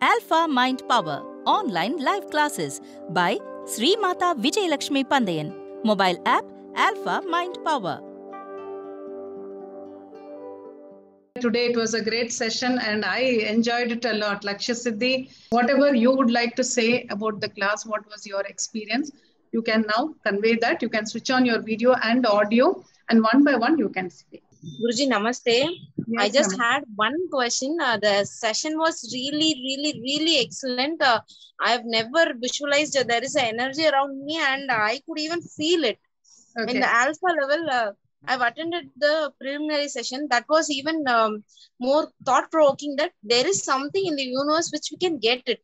Alpha Mind Power Online Live Classes by Sri Mata Vijayalakshmi Pandayan. Mobile app Alpha Mind Power. Today it was a great session and I enjoyed it a lot. Lakshya Siddhi, whatever you would like to say about the class, what was your experience? You can now convey that. You can switch on your video and audio and one by one you can speak. Guruji, namaste. Yes, I just namaste. had one question. The session was really excellent. I have never visualized there is an energy around me and I could even feel it. Okay. In the alpha level, I've attended the preliminary session. That was even more thought-provoking that there is something in the universe which we can get it.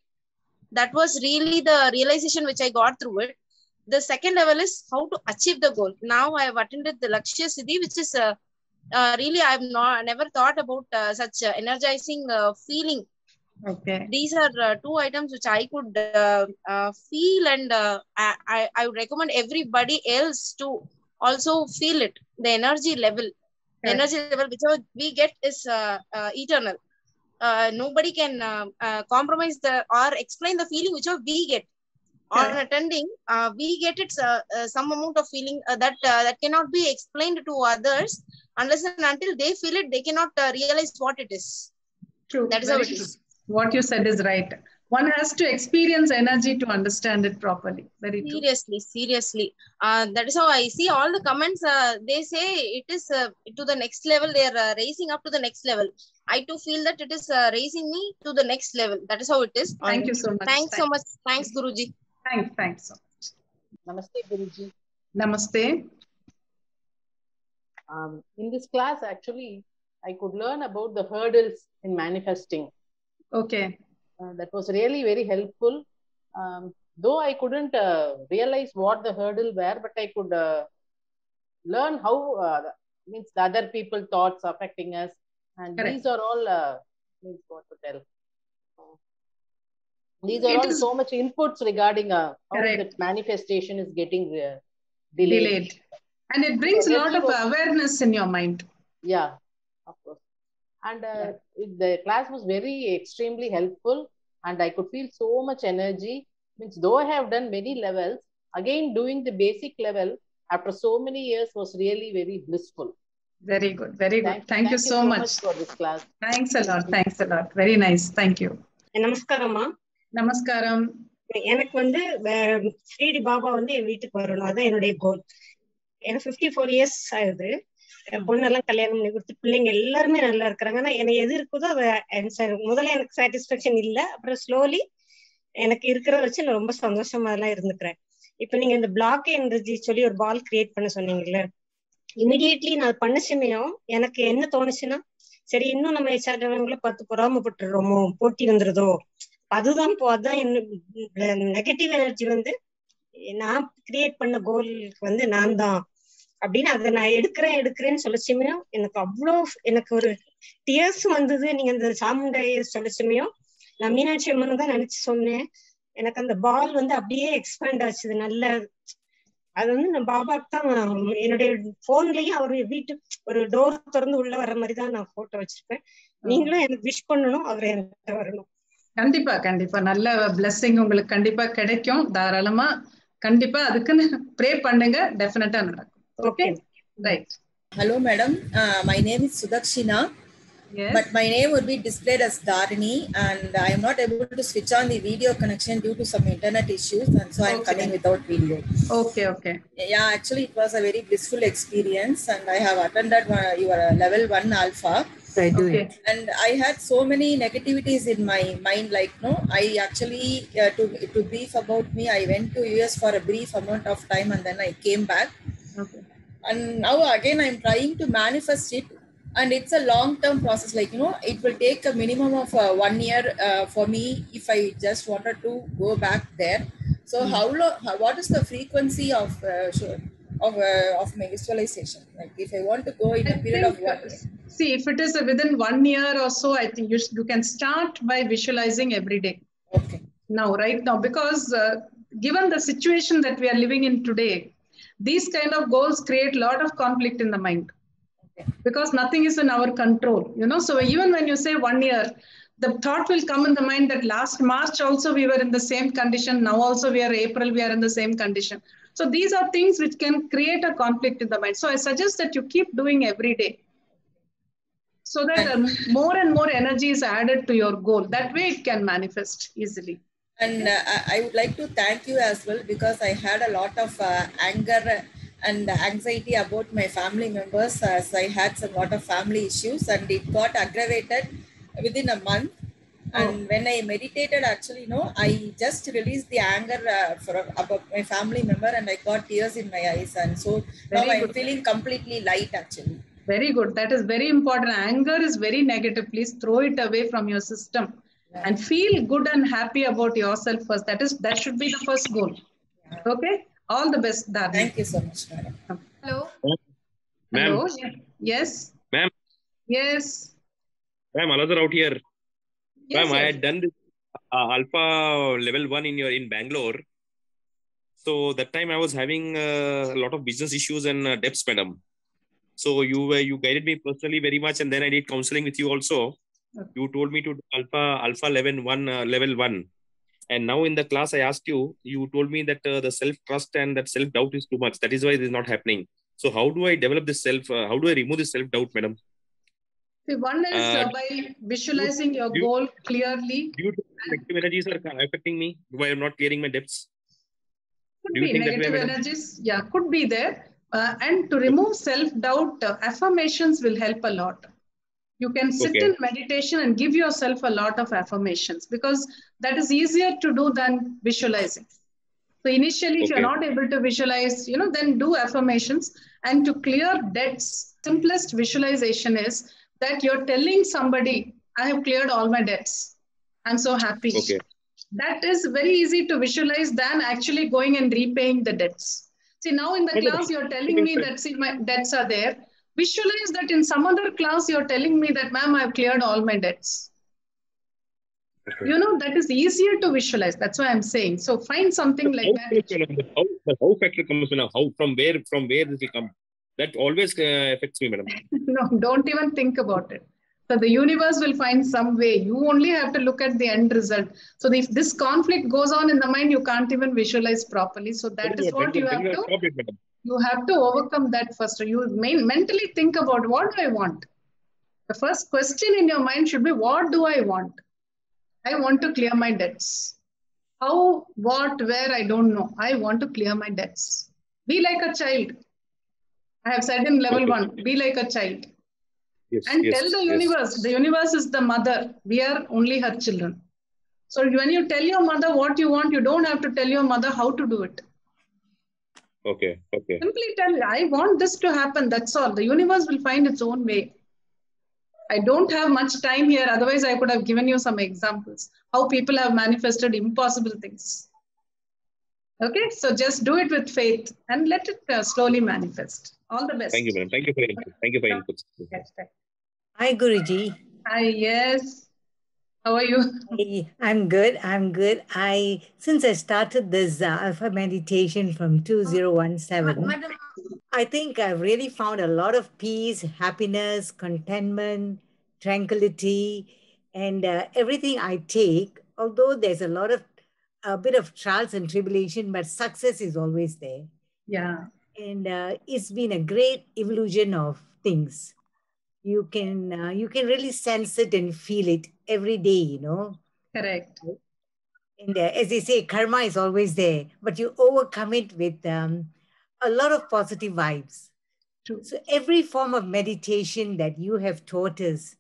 That was really the realization which I got through it. The second level is how to achieve the goal. Now I have attended the Lakshya Siddhi, which is really I've never thought about such energizing feeling. Okay. These are two items which I could feel, and I would recommend everybody else to also feel it. The energy level, the energy level whichever we get is eternal. Nobody can compromise or explain the feeling whichever we get. On attending, we get it some amount of feeling that cannot be explained to others unless and until they feel it. They cannot realize what it is. True. That is how it is. What you said is right. One has to experience energy to understand it properly. Very true. Seriously. That is how I see all the comments. They say it is to the next level. They are raising up to the next level. I too feel that it is raising me to the next level. That is how it is. Thank you so much. Thanks so much. Thanks, Guruji. Thanks so much. Namaste, Guruji. Namaste. In this class, actually, I could learn about the hurdles in manifesting. Okay. That was really very helpful. Though I couldn't realize what the hurdle were, but I could learn how means the other people's thoughts affecting us. And Correct. These are all, means what to tell. These are all so much inputs regarding how the manifestation is getting delayed. And it brings a lot of awareness in your mind. Yeah, of course. And the class was extremely helpful and I could feel so much energy. Means though I have done many levels, again doing the basic level after so many years was really very blissful. Very good. Very good. Thank you so much for this class. Thanks a lot. Thanks a lot. Very nice. Thank you. நமஸ்காரம்மா. நமஸ்காரம். எனக்கு ஸ்ரீடி பாபா என் வீட்டுக்கு வரணும், அதான் என்னுடைய கோல். எனக்கு 54 years ஆகுது. பொண்ணெல்லாம் கல்யாணம் பண்ணி கொடுத்து பிள்ளைங்க எல்லாருமே நல்லா இருக்கிறாங்க. ஆனா எனக்கு எது இருக்குதோ முதல்ல எனக்கு சாட்டிஸ்பேக்ஷன் இல்ல. அப்புறம் ஸ்லோலி எனக்கு இருக்கிறத வச்சு நான் ரொம்ப சந்தோஷமா எல்லாம் இருந்துக்கிறேன். இப்ப நீங்க இந்த பிளாக் எனர்ஜி சொல்லி ஒரு பால் கிரியேட் பண்ண சொன்னீங்கல்ல, இமிடியேட்லி நான் பண்ண சமயம் எனக்கு என்ன தோணுச்சுன்னா, சரி இன்னும் நம்ம சார்ந்தவங்களை பார்த்து பொறாமப்பட்டுறோமோ, போட்டி வந்துருதோ, அதுதான் நெகட்டிவ் எனர்ஜி நான் கிரியேட் பண்ண கோலுக்கு நான் தான் அப்படின்னு அதை நான் எடுக்கிறேன்னு சொல்லச்சுமையும் எனக்கு அவ்வளோ எனக்கு ஒரு டியர்ஸ் வந்தது. நீங்க இந்த சாமுண்டைய சொல்லச்சுமையும் நான் மீனாட்சி அம்மன் தான் நினைச்சு சொன்னேன். எனக்கு அந்த பால் அப்படியே எக்ஸ்பேண்ட் ஆச்சு. நல்ல அது நான் பாபாக்கு தான் என்னுடைய போன்லயும் அவரு வீட்டு ஒரு டோர் திறந்து உள்ள வர்ற மாதிரி தான் நான் போட்டோ வச்சிருப்பேன். நீங்களும் எனக்கு விஷ் பண்ணணும், அவர் என்கிட்ட வரணும். கண்டிப்பா கண்டிப்பா நல்ல பிளெஸிங் உங்களுக்கு கண்டிப்பா கிடைக்கும். தாராளமா கண்டிப்பா அதுக்குன்னு ப்ரே பண்ணுங்க. டெஃபினட்டா நடக்கும். Okay, right. Hello, madam. My name is Sudakshina. Yes. But my name would be displayed as Dharini, and I am not able to switch on the video connection due to some internet issues, and so I am coming without video. Okay. Yeah, actually, it was a very blissful experience, and I have attended your level 1 alpha. Okay. And I had so many negativities in my mind. Like, no, I actually to brief about me, I went to US for a brief amount of time, and then I came back. Okay. And now again I'm trying to manifest it, and it's a long-term process. Like, it will take a minimum of 1 year for me if I just wanted to go back there. So what is the frequency of my visualization? Like, if I want to go in a period of 1 year. See, if it is within 1 year or so, I think you can start by visualizing every day. Okay. Right now, because given the situation that we are living in today, these kind of goals create a lot of conflict in the mind. Okay. Because nothing is in our control, So even when you say 1 year, the thought will come in the mind that last March also we were in the same condition. Now also we are April, we are in the same condition. So these are things which can create a conflict in the mind. So I suggest that you keep doing every day, so that more and more energy is added to your goal. That way it can manifest easily. And I would like to thank you as well, because I had a lot of anger and anxiety about my family members, as I had a lot of family issues, and it got aggravated within a month. And when I meditated, actually, I just released the anger about my family member, and I got tears in my eyes. And so now I'm feeling completely light, actually. Very good. That is very important. Anger is very negative. Please throw it away from your system and feel good and happy about yourself first. That should be the first goal. Okay. All the best, Dharni. Thank you so much, madam. Hello. Hello. Yes. Ma'am. Yes. Ma'am, Aladar out here. Yes, Ma'am, I yes. had done this Alpha level 1 in Bangalore. So that time I was having a lot of business issues and debts, madam. So you guided me personally very much, and then I did counseling with you also. You told me to do Alpha level 1. And now in the class I asked you, you told me that the self-trust and that self-doubt is too much. That is why it is not happening. So how do I develop this how do I remove this self-doubt, madam? See, one is by visualizing your goal clearly. Do you think negative energies are affecting me while I'm not clearing my debts? Could be negative energies. Yeah, could be there. And to remove self-doubt, affirmations will help a lot. You can sit in meditation and give yourself a lot of affirmations, because that is easier to do than visualizing. So initially, if you're not able to visualize, then do affirmations. And to clear debts, simplest visualization is that you're telling somebody, I have cleared all my debts. I'm so happy. That is very easy to visualize than actually going and repaying the debts. See, now in the class, you're telling me that, see, my debts are there. Visualize that in some other class, you're telling me that, ma'am, I've cleared all my debts. That is easier to visualize. That's why I'm saying. So find something like that. The how factor comes now. How, from where this will come? That always affects me, madam. No, don't even think about it. So the universe will find some way. You only have to look at the end result. So if this conflict goes on in the mind, you can't even visualize properly. So that is what you have to. You have to overcome that first. You mentally think about, what do I want? The first question in your mind should be, what do I want? I want to clear my debts. How, what, where, I don't know. I want to clear my debts. Be like a child. I have said in level 1, be like a child. And tell the universe is the mother. We are only her children. So when you tell your mother what you want, you don't have to tell your mother how to do it. Simply tell, I want this to happen. That's all. The universe will find its own way. I don't have much time here. Otherwise, I could have given you some examples. How people have manifested impossible things. Okay, so just do it with faith and let it slowly manifest. All the best. Thank you, madam. Thank you for your input. Thank you for your inputs. Hi, Guruji. Hi, yes. How are you? I'm good. Since I started this Alpha meditation from 2017, I think I've really found a lot of peace, happiness, contentment, tranquility, and everything I take, although there's a bit of trials and tribulation, but success is always there. Yeah. And it's been a great evolution of things. You can really sense it and feel it every day, Correct. And as they say, karma is always there, but you overcome it with a lot of positive vibes. True. So every form of meditation that you have taught us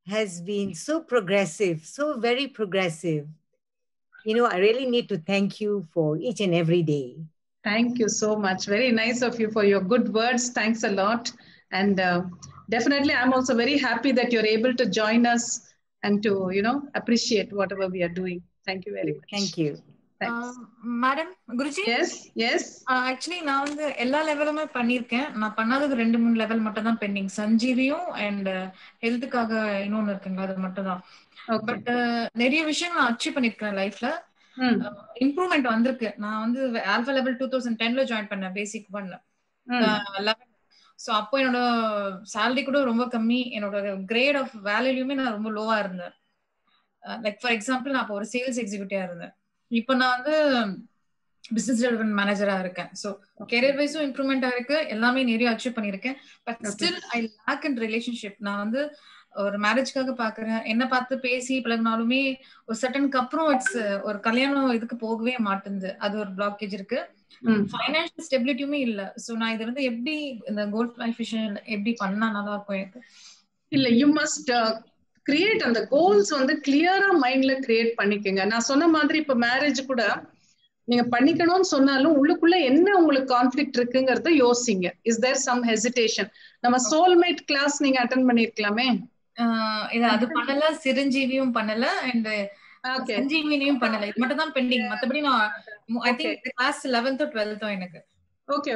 has been so progressive, so very progressive. I really need to thank you for each and every day. Thank you so much. Very nice of you for your good words. Thanks a lot. And definitely, I'm also very happy that you're able to join us and to, appreciate whatever we are doing. Thank you very much. Thank you. Madam, Guruji? Yes. Actually, நான் வந்து எல்லா லெவலுமே பண்ணிருக்கேன். நான் பண்ணாதது 2-3 level மட்டும் தான் bending. சஞ்சீவியும் and ஹெல்த்துக்காக இன்னொன்னு இருக்குங்க, அது மட்டும் தான். பட் நிறைய விஷயம் நான் அச்சீவ் பண்ணிருக்கேன் லைஃப்ல. இம்ப்ரூவ்மெண்ட் வந்திருக்கு. நான் வந்து ஆல்பா லெவல் 2010ல ஜாயின் பண்ணேன், பேசிக் 1. சோ அப்போ என்னோட சேலரி கூட ரொம்ப கம்மி. என்னோட கிரேட் ஆஃப் வேல்யூலயுமே நான் ரொம்ப லோவா இருந்தேன். லைக் ஃபார் எக்ஸாம்பிள் நான் இப்போ ஒரு சேல்ஸ் எக்ஸிக்யூட்டிவா இருந்தேன், இப்போ நான் வந்து பிசினஸ் டெவலப்மெண்ட் மேனேஜரா இருக்கேன். ஸோ கெரியர் வைஸும் இம்ப்ரூவ்மெண்ட் ஆயிருக்கு, எல்லாமே நிறைய அச்சீவ் பண்ணியிருக்கேன். But still I lack in relationship. நான் வந்து ஒரு மேரேஜ்க்காக பாக்குறேன், என்ன பார்த்து பேசி பழகினாலுமே ஒரு சட்டனுக்கு அப்புறம் ஒரு கல்யாணம் இதுக்கு போகவே மாட்டேங்குது. அது ஒரு பிளாக்கேஜ் இருக்கு. ஃபைனான்சியல் ஸ்டெபிலிட்டியுமே இல்ல. சோ நான் இது வந்து எப்படி இந்த கோல் பிளானிஃபிகேஷன் எப்படி பண்ணா நல்லா இருக்கும் எனக்கு? இல்ல, யூ மஸ்ட் கிரியேட் அந்த கோல்ஸ் வந்து கிளியரா மைண்ட்ல கிரியேட் பண்ணிக்கங்க. நான் சொன்ன மாதிரி இப்ப மேரேஜ் கூட நீங்க பண்ணிக்கணும்னு சொன்னாலும் உள்ளுக்குள்ள என்ன உங்களுக்கு கான்ஃபிளிக்ட் இருக்குங்கிறத யோசிங்க. Is there some hesitation? நம்ம சோல்மேட் கிளாஸ் நீங்க அட்டெண்ட் பண்ணிருக்கலாமே. இல்ல அது பண்ணல, சிரஞ்சீவியும் பண்ணல, அண்ட் சஞ்சீவினியும் பண்ணல. இது மட்டும் தான் பெண்டிங். மத்தபடி நான் I think class 11th 12th எனக்கு ஓகே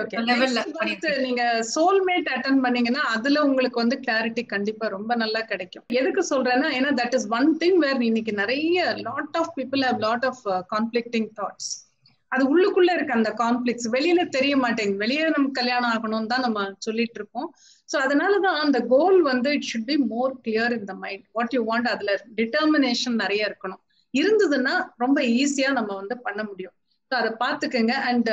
நீங்க சோல்மேட் அட்டெண்ட் பண்ணீங்கன்னா அதுல உங்களுக்கு வந்து கிளாரிட்டி கண்டிப்பா ரொம்ப நல்லா கிடைக்கும். எதுக்கு சொல்றேன்னா, ஏன்னா that is one thing where இன்னைக்கு நிறைய lot of people have lot of conflicting thoughts. அது உள்ளுக்குள்ள இருக்கு அந்த கான்ஃபிளிக்ஸ், வெளியில தெரிய மாட்டேங்குது. வெளியே நமக்கு கல்யாணம் ஆகணும்னு தான் நம்ம சொல்லிட்டு இருக்கோம். ஸோ அதனாலதான் அந்த கோல் வந்து it should be more clear in the mind what you want. அதுல டிட்டர்மினேஷன் நிறைய இருக்கணும். இருந்ததுன்னா ரொம்ப ஈஸியா நம்ம வந்து பண்ண முடியும். ஸோ அதை பாத்துக்கங்க. அண்ட்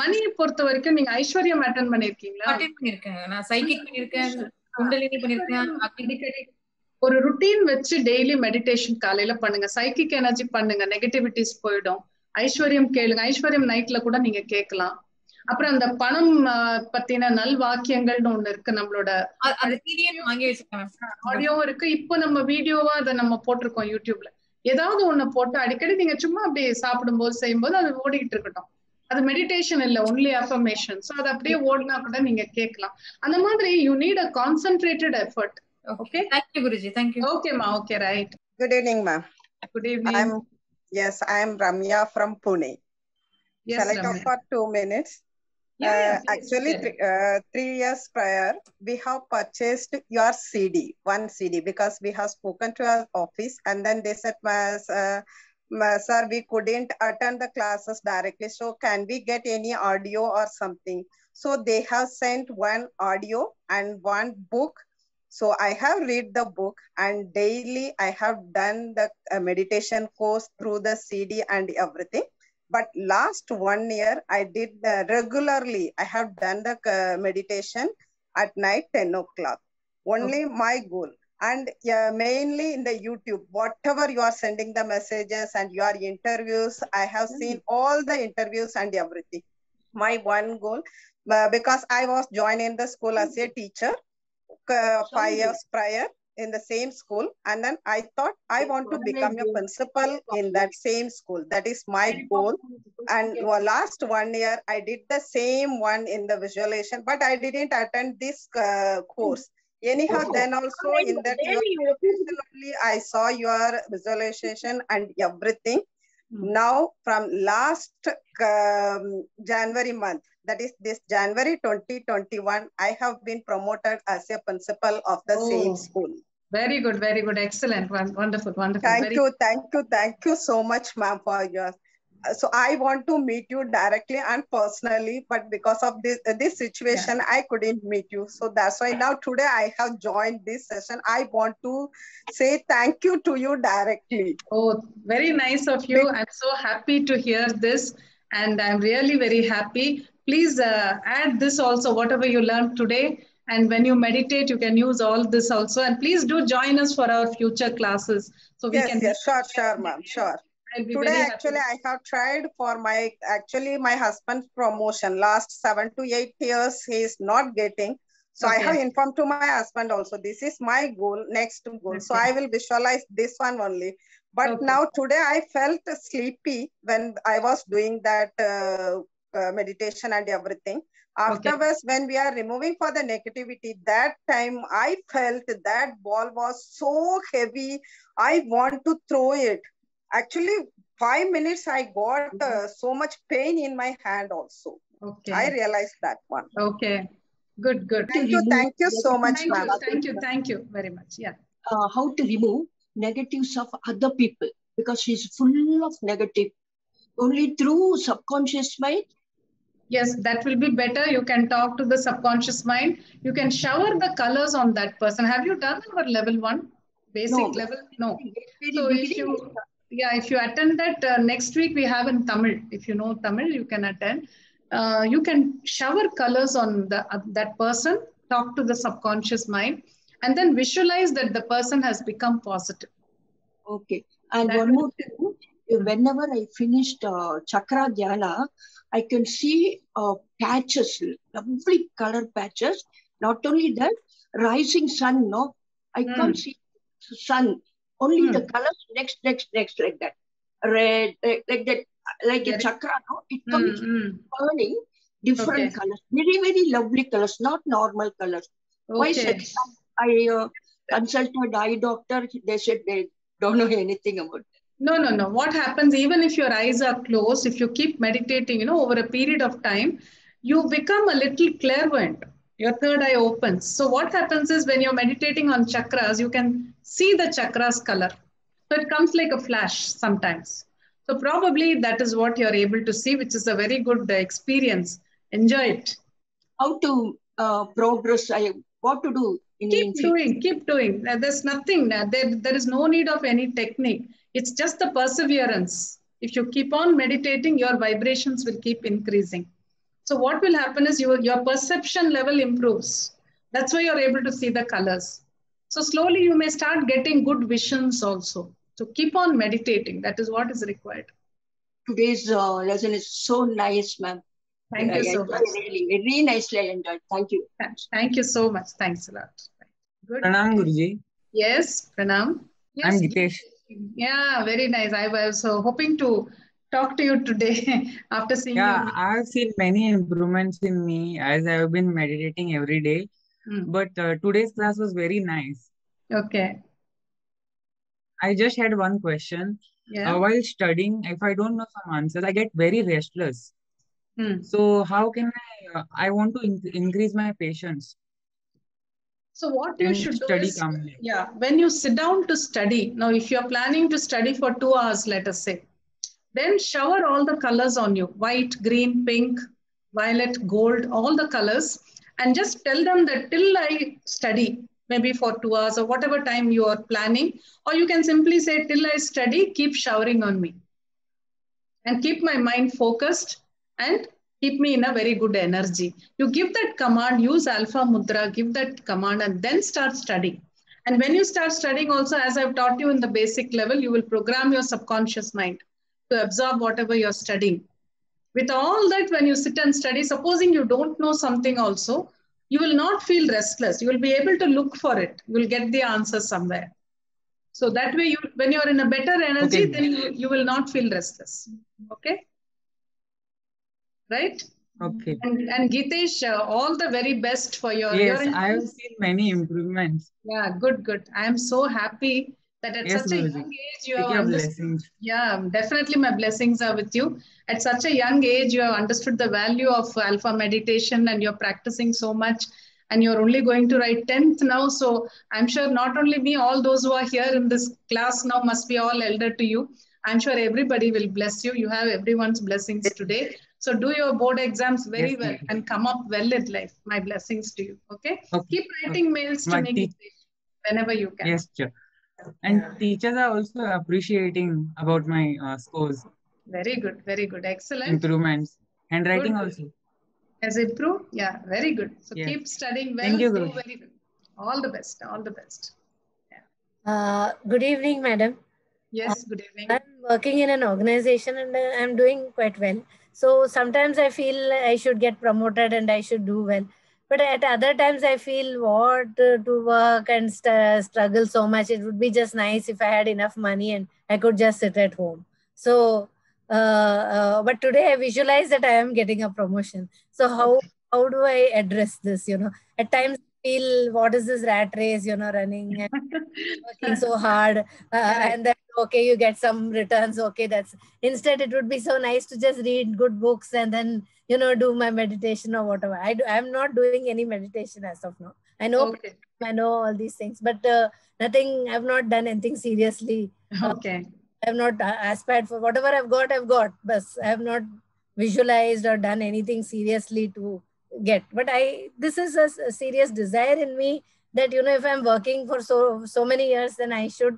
மணியை பொறுத்த வரைக்கும் நீங்க ஐஸ்வர்யம் அட்டெண்ட் பண்ணிருக்கீங்களா? அட்டெண்ட் பண்ணிருக்கேன். நான் சைக்கிக் பண்ணிருக்கேன், குண்டலினி பண்ணிருக்கேன். ஒரு ருட்டீன் வச்சு டெய்லி மெடிடேஷன் காலையில பண்ணுங்க. சைக்கிக் எனர்ஜி பண்ணுங்க, நெகட்டிவிட்டிஸ் போயிடும். ஐஸ்வர்யம் கேளுங்க. ஐஸ்வர்யம் நைட்ல கூட நீங்க கேட்கலாம். அப்புறம் அந்த பணம் பத்தின நல் வாக்கியங்கள்னு ஒண்ணு இருக்கு, நம்மளோட ஆடியோவும் இருக்கு. இப்போ நம்ம வீடியோவா அதை நம்ம போட்டிருக்கோம் யூடியூப்ல. ஏதாவது ஒண்ணு போட்டு அடிக்கடி நீங்க சும்மா அப்படியே சாப்பிடும் போது செய்யும்போது அது ஓடிக்கிட்டு இருக்கட்டும். அது மெடிடேஷன் இல்ல, ஒன்லி அஃபர்மேஷன். ஸோ அது அப்படியே ஓடினா கூட நீங்க கேட்கலாம். அந்த மாதிரி you need a concentrated effort. Okay, thank you Guruji. Thank you. ஓகேமா, okay, right. Good evening ma'am. Good evening. Yes, I am Ramya from Pune. Yes, shall I talk for 2 minutes? Actually, 3 years prior, we have purchased your CD, one CD, because we have spoken to our office, and then they said, sir, we couldn't attend the classes directly, so can we get any audio or something? So they have sent one audio and one book. So I have read the book, and daily I have done the meditation course through the CD and everything. But last 1 year, I did regularly. I have done the meditation at night 10 o'clock. Only my goal. And mainly in the YouTube, whatever you are sending the messages and your interviews, I have seen all the interviews and everything. My one goal, because I was joined in the school as a teacher 5 years prior in the same school, and then I thought I want to become a principal in that same school. That is my goal. And last 1 year I did the same one in the visualization, but I didn't attend this course. Anyhow, then also in that only I saw your visualization and everything. Now from last January month, that is this January 2021, I have been promoted as a principal of the same school. Very good, very good. Excellent. Wonderful, wonderful. Thank you so much, ma'am, for your... So I want to meet you directly and personally, but because of this situation, I couldn't meet you. So that's why now today I have joined this session. I want to say thank you to you directly. Oh, very nice of you. I'm so happy to hear this, and I'm really very happy. Please add this also, whatever you learned today. And when you meditate, you can use all this also. And please do join us for our future classes. So we can. Yes, sure, ma'am, sure. Today, actually, I have tried for my husband's promotion. Last 7 to 8 years, he is not getting. So I have informed to my husband also, this is my goal, next goal. So I will visualize this one only. But now today I felt sleepy when I was doing that meditation and everything. Afterwards, when we are removing for the negativity, that time I felt that ball was so heavy. I want to throw it. Actually, 5 minutes I got so much pain in my hand also. I realized that one. Okay, good. Thank you so much, ma'am. Thank you very much. Yeah. How to remove negatives of other people, because she's full of negative. Only through subconscious mind. Yes, that will be better. You can talk to the subconscious mind. You can shower the colors on that person. Have you done our level 1? Basic level? No. So if you attend that next week, we have in Tamil. If you know Tamil, you can attend. You can shower colors on that person, talk to the subconscious mind, and then visualize that the person has become positive. Okay. And one more thing, whenever I finished Chakra Dhyana, I can see patches, lovely color patches. Not only that, rising sun, no? I can't see sun. Only the colors next, like that. Red, like that, like a chakra, no? It comes burning different colors. Very, very lovely colors, not normal colors. Why said I consulted eye doctor, they said they don't know anything about it. No. What happens, even if your eyes are closed, if you keep meditating, over a period of time, you become a little clairvoyant. Your third eye opens. So what happens is when you're meditating on chakras, you can see the chakras color. So it comes like a flash sometimes. So probably that is what you're able to see, which is a very good experience. Enjoy it. How to progress? What to do? Keep doing. There's nothing. There is no need of any technique. It's just the perseverance. If you keep on meditating, your vibrations will keep increasing. So what will happen is your perception level improves. That's why you're able to see the colors. So slowly you may start getting good visions also. So keep on meditating. That is what is required. Today's lesson is so nice, ma'am. Thank you so much. Really, very nicely I enjoyed. Thank you. Thank you so much. Thanks a lot. Good. Pranam, Guruji. Yes, Pranam. Yes, I'm Gitesh. Yeah, very nice. I was hoping to talk to you today after seeing you. I've seen many improvements in me as I've been meditating every day. But today's class was very nice. Okay. I just had one question. While studying, if I don't know some answers, I get very restless. So how can I want to increase my patience? So what you should do is, when you sit down to study, now if you're planning to study for 2 hours, let us say, then shower all the colors on you, white, green, pink, violet, gold, all the colors, and just tell them that till I study, maybe for 2 hours or whatever time you are planning, or you can simply say, till I study, keep showering on me and keep my mind focused and keep me in a very good energy. You give that command, use Alpha Mudra, give that command and then start studying. And when you start studying also, as I've taught you in the basic level, you will program your subconscious mind to absorb whatever you're studying. With all that, when you sit and study, supposing you don't know something also, you will not feel restless. You will be able to look for it. You will get the answer somewhere. So that way, when you're in a better energy, then you will not feel restless. Okay? Right? Okay. And Gitesh, all the very best for your... Yes, I have seen many improvements. Yeah, good. I am so happy that at such a young age you have understood. Yeah, definitely my blessings are with you. At such a young age, you have understood the value of Alpha meditation and you're practicing so much. And you're only going to write 10th now. So I'm sure not only me, all those who are here in this class now must be all elder to you. I'm sure everybody will bless you. You have everyone's blessings today. So do your board exams very well and come up well in life. My blessings to you. Okay? Keep writing mails to me whenever you can. Yes, sure. And teachers are also appreciating about my scores. Very good. Excellent. Improvements. Handwriting also. Has improved? Yeah, very good. So keep studying well. Thank you, do very good. All the best. Good evening, madam. Yes, good evening. I'm working in an organization and I'm doing quite well. So sometimes I feel I should get promoted and I should do well. But at other times I feel what to work and struggle so much. It would be just nice if I had enough money and I could just sit at home. So, but today I visualize that I am getting a promotion. So how do I address this? At times I feel what is this rat race, running and working so hard and then okay, you get some returns. Okay, instead it would be so nice to just read good books and then, do my meditation or whatever. I'm not doing any meditation as of now. I know all these things, but nothing, I've not done anything seriously. Okay. I have not aspired for whatever I've got, but I have not visualized or done anything seriously to get. But this is a serious desire in me that, you know, if I'm working for so many years, then I should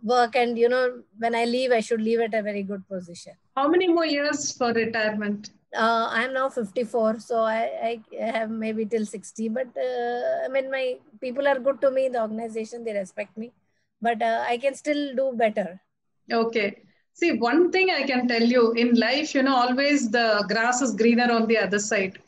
work, and, you know, when I leave, I should leave at a very good position. How many more years for retirement? I'm now 54, so I have maybe till 60. But I mean, my people are good to me, the organization, they respect me. But I can still do better. Okay. See, one thing I can tell you, in life, you know, always the grass is greener on the other side.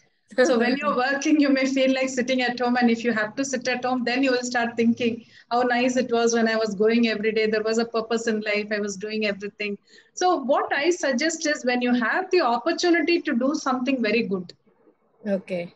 So when you're working, you may feel like sitting at home. And if you have to sit at home, then you will start thinking how nice it was when I was going every day. There was a purpose in life. I was doing everything. So what I suggest is, when you have the opportunity to do something very good. Okay.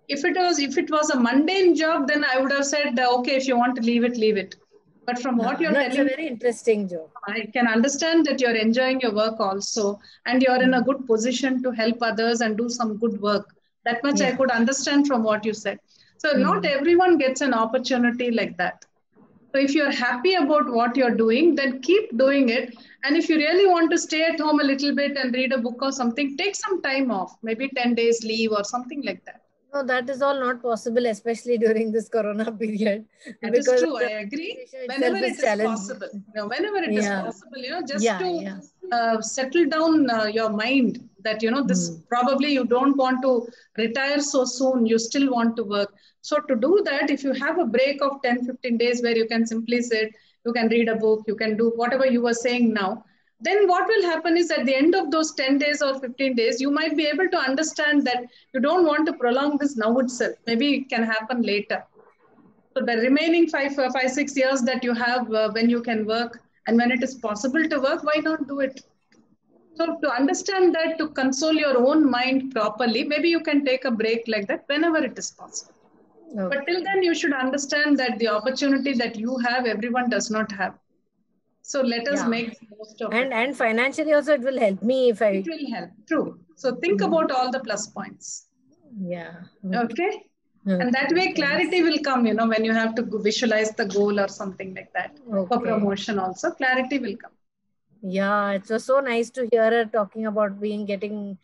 If it was a mundane job, then I would have said, okay, if you want to leave it, leave it. But from what you're telling, it's a very interesting job. I can understand that you're enjoying your work also, and you're in a good position to help others and do some good work. That much I could understand from what you said. So not everyone gets an opportunity like that. So if you're happy about what you're doing, then keep doing it. And if you really want to stay at home a little bit and read a book or something, take some time off, maybe 10 days leave or something like that. No, that is all not possible, especially during this Corona period. That is true. I agree. Whenever it is possible, whenever it is possible, you know, just to settle down your mind that, you know, this probably you don't want to retire so soon. You still want to work. So to do that, if you have a break of 10-15 days where you can simply sit, you can read a book, you can do whatever you were saying now, then what will happen is, at the end of those 10 days or 15 days, you might be able to understand that you don't want to prolong this now itself. Maybe it can happen later. So the remaining 5-6 years that you have when you can work and when it is possible to work, why not do it? So to understand that, to console your own mind properly, maybe you can take a break like that whenever it is possible. Okay. But till then, you should understand that the opportunity that you have, everyone does not have. So let us make the most of it. And financially also, it will help me if I... It will help, true. So think about all the plus points. Yeah. Okay. And that way clarity will come, you know, when you have to visualize the goal or something like that. For promotion also, clarity will come. Yeah, it was so nice to hear her talking about becoming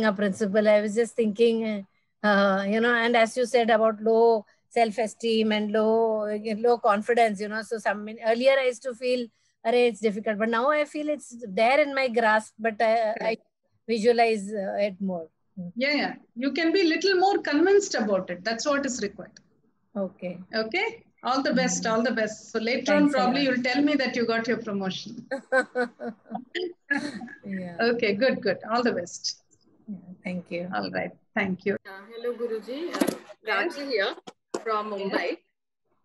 a principal. I was just thinking, you know, and as you said about low self-esteem and low confidence, you know. So earlier I used to feel, it's difficult, but now I feel it's there in my grasp, but I visualize it more. Yeah. You can be a little more convinced about it. That's what is required. Okay. Okay. All the best. All the best. So later on, probably you'll tell me that you got your promotion. Okay. Good. All the best. Yeah, thank you. All right. Thank you. Hello, Guruji. Raji here from Mumbai.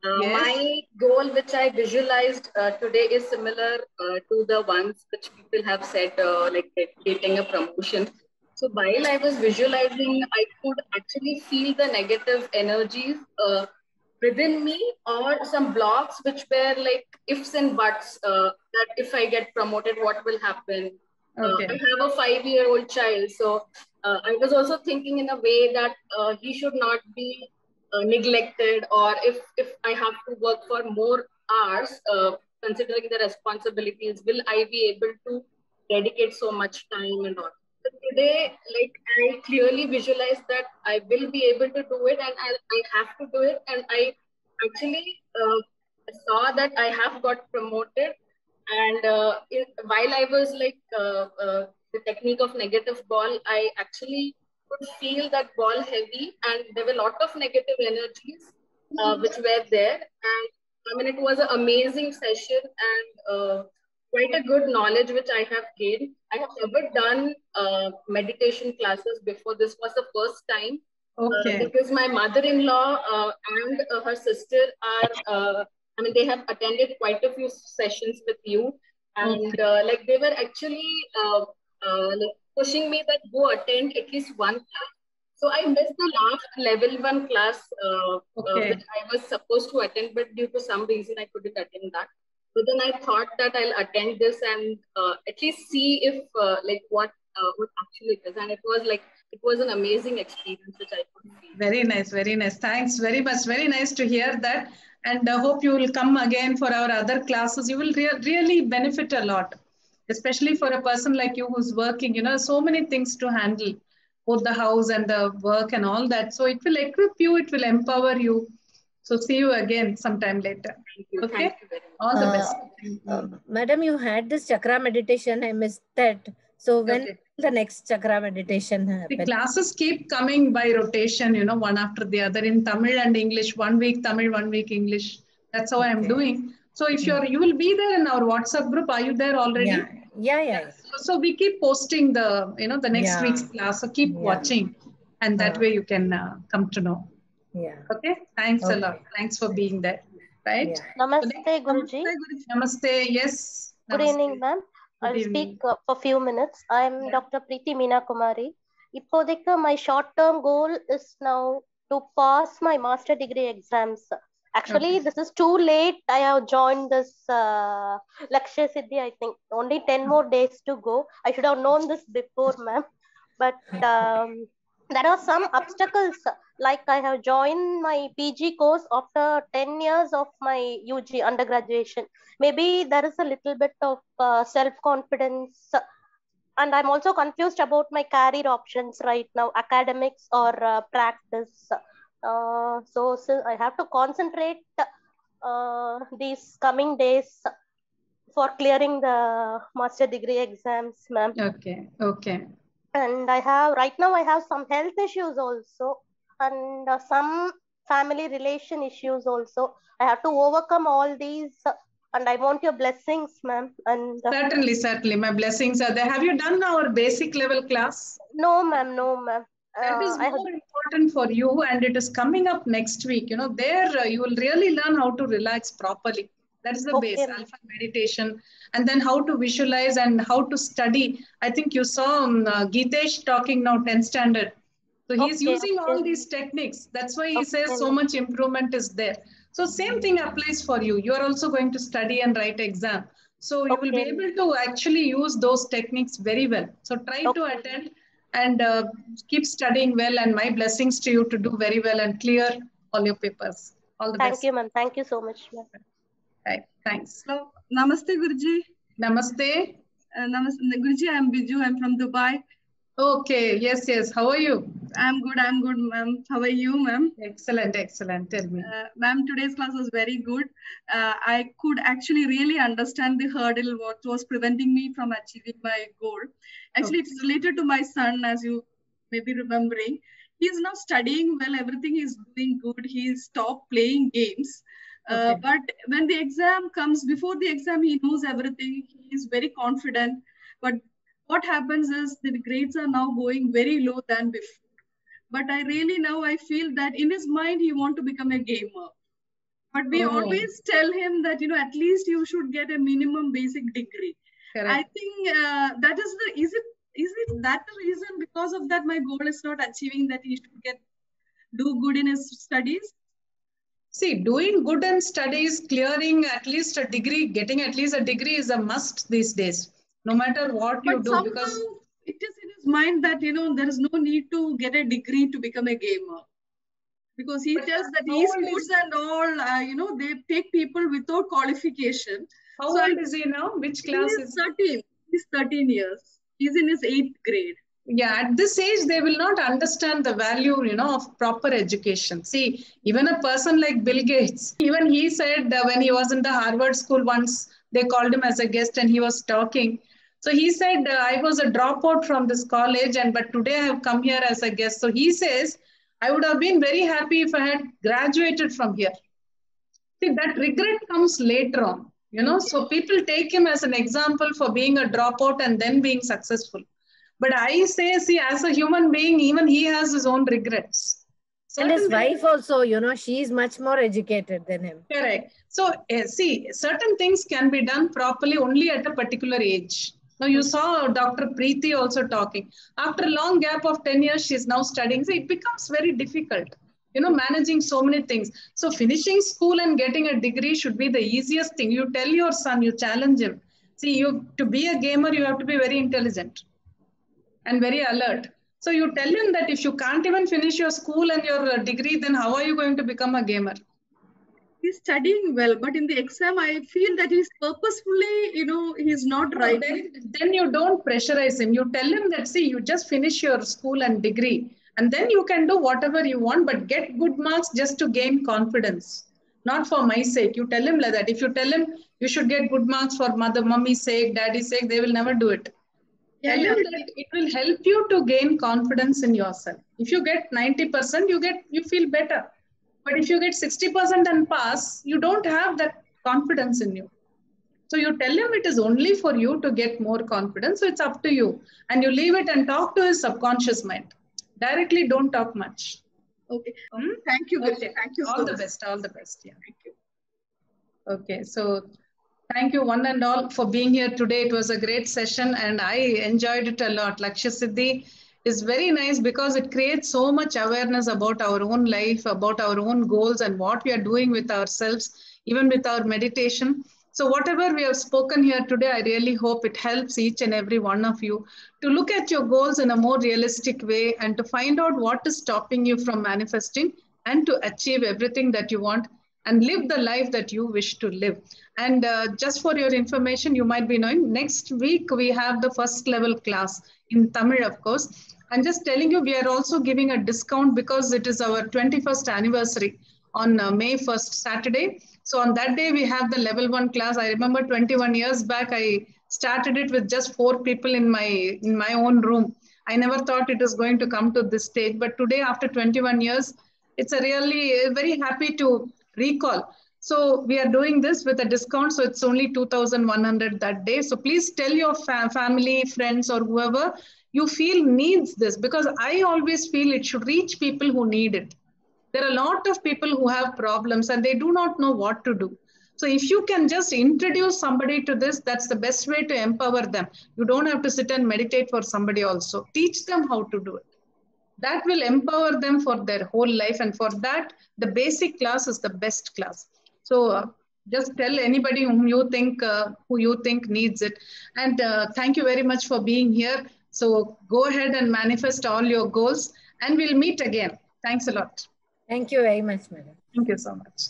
My goal, which I visualized today, is similar to the ones which people have said, like getting a promotion. So while I was visualizing, I could actually feel the negative energies within me, or some blocks which were like ifs and buts, that if I get promoted, what will happen? I have a 5-year-old child. So I was also thinking in a way that he should not be neglected, or if I have to work for more hours, considering the responsibilities, will I be able to dedicate so much time and all? So today, like, I clearly visualize that I will be able to do it, and I have to do it. And I actually saw that I have got promoted. And while I was like the technique of negative ball, I actually could feel that ball heavy, and there were a lot of negative energies which were there. And I mean, it was an amazing session, and quite a good knowledge which I have gained. I have never done meditation classes before. This was the first time. Because my mother-in-law and her sister are, I mean, they have attended quite a few sessions with you, and like they were actually like pushing me that go attend at least one class. So I missed the last level 1 class which I was supposed to attend, but due to some reason I couldn't attend that. But then I thought that I'll attend this and at least see if like what actually it is. And it was an amazing experience which I could see. Very nice, very nice. Thanks very much. Very nice to hear that. And I hope you will come again for our other classes. You will really benefit a lot, especially for a person like you who's working, you know, so many things to handle, both the house and the work and all that. So it will equip you, it will empower you. So see you again sometime later. Thank you. Okay. Thank you very much. All the best. Madam, you had this chakra meditation. I missed that. So when will the next chakra meditation happen? The classes keep coming by rotation, you know, one after the other in Tamil and English. 1 week Tamil, 1 week English. That's how I'm doing. So if you will be there in our WhatsApp group. Are you there already? Yeah. So we keep posting the, you know, the next week's class. So keep watching, and that way you can come to know. Yeah. Okay. Thanks a lot. Thanks for being there. Right. Namaste, Guruji. Namaste. Yes. Good evening, ma'am. I'll speak for a few minutes. I'm Dr. Preeti Meena Kumari. Ippodikku, my short-term goal is now to pass my master degree exams. Actually, this is too late. I have joined this Lakshya Siddhi, I think. Only 10 more days to go. I should have known this before, ma'am. But there are some obstacles. Like I have joined my PG course after 10 years of my UG undergraduation. Maybe there is a little bit of self-confidence. And I'm also confused about my career options right now, academics or practice. So I have to concentrate these coming days for clearing the master degree exams, ma'am. Okay. And right now I have some health issues also, and some family relation issues also. I have to overcome all these, and I want your blessings, ma'am. And certainly, my blessings are there. Have you done our basic level class? No, ma'am. That is more important for you, and it is coming up next week. You know, there you will really learn how to relax properly. That is the base, alpha meditation, and then how to visualize and how to study. I think you saw Geetesh talking now 10th standard. So he's using all these techniques. That's why he says so much improvement is there. So same thing applies for you. You are also going to study and write exam. So you will be able to actually use those techniques very well. So try to attend and keep studying well, and my blessings to you to do very well and clear all your papers. All the best. Thank you, ma'am. Thank you so much, ma'am. Right. Thanks. So, Namaste, Guruji. Namaste. Namaste, Guruji. I'm Biju. I'm from Dubai. Okay. Yes. How are you? I'm good, ma'am. How are you, ma'am? Excellent. Tell me. Ma'am, today's class was very good. I could actually really understand the hurdle, what was preventing me from achieving my goal. Actually, it's related to my son, as you may be remembering. He's now studying well. Everything is doing good. He stopped playing games. But when the exam comes, before the exam, he knows everything. He is very confident. But what happens is the grades are now going very low than before. But I feel that in his mind, he wants to become a gamer. But we always tell him that, at least you should get a minimum basic degree. Correct. I think that is it that the reason? Because of that, my goal is not achieving that he should do good in his studies? See, doing good in studies, clearing at least a degree, getting at least a degree is a must these days, no matter what you do. Because it is in his mind that, there is no need to get a degree to become a gamer. Because he tells that esports and all, they take people without qualification. How old is he now? Which class is he? 13. He's 13 years. He's in his 8th grade. Yeah, at this age, they will not understand the value, of proper education. See, even a person like Bill Gates, even he said when he was in the Harvard school once, they called him as a guest and he was talking. So he said, I was a dropout from this college, but today I have come here as a guest. So he says, I would have been very happy if I had graduated from here. See, that regret comes later on, so people take him as an example for being a dropout and then being successful. But I say, see, as a human being, even he has his own regrets. And his wife also, she is much more educated than him. Correct. So, see, certain things can be done properly only at a particular age. Now, you saw Dr. Preeti also talking. After a long gap of 10 years, she's now studying. So, it becomes very difficult, managing so many things. So, finishing school and getting a degree should be the easiest thing. You tell your son, you challenge him. See, to be a gamer, you have to be very intelligent and very alert. So you tell him that if you can't even finish your school and your degree, then how are you going to become a gamer? He's studying well, but in the exam, I feel that he's purposefully, he's not right. Then you don't pressurize him. You tell him that, see, you just finish your school and degree. And then you can do whatever you want, but get good marks just to gain confidence. Not for my sake. You tell him like that. If you tell him you should get good marks for mummy's sake, daddy's sake, they will never do it. Tell him that it will help you to gain confidence in yourself. If you get 90%, you feel better. But if you get 60% and pass, you don't have that confidence in you. So you tell him it is only for you to get more confidence. So it's up to you. And you leave it and talk to his subconscious mind. Directly don't talk much. Okay. Thank you. Okay. Thank you. All the best. All the best. Yeah. Thank you. Okay. So thank you one and all for being here today. It was a great session and I enjoyed it a lot. Lakshya Siddhi is very nice because it creates so much awareness about our own life, about our own goals and what we are doing with ourselves, even with our meditation. So whatever we have spoken here today, I really hope it helps each and every one of you to look at your goals in a more realistic way and to find out what is stopping you from manifesting and to achieve everything that you want and live the life that you wish to live. And just for your information, you might be knowing, next week we have the first level class in Tamil, of course. I'm just telling you, we are also giving a discount because it is our 21st anniversary on May 1st, Saturday. So on that day, we have the level 1 class. I remember 21 years back, I started it with just 4 people in my own room. I never thought it was going to come to this stage. But today, after 21 years, it's a really very happy to recall. So we are doing this with a discount. So it's only 2,100 that day. So please tell your family, friends, or whoever you feel needs this, because I always feel it should reach people who need it. There are a lot of people who have problems and they do not know what to do. So if you can just introduce somebody to this, that's the best way to empower them. You don't have to sit and meditate for somebody also. Teach them how to do it. That will empower them for their whole life. And for that, the basic class is the best class. So just tell anybody whom you think needs it. And thank you very much for being here. So go ahead and manifest all your goals and we'll meet again. Thanks a lot. Thank you very much, madam. Thank you so much.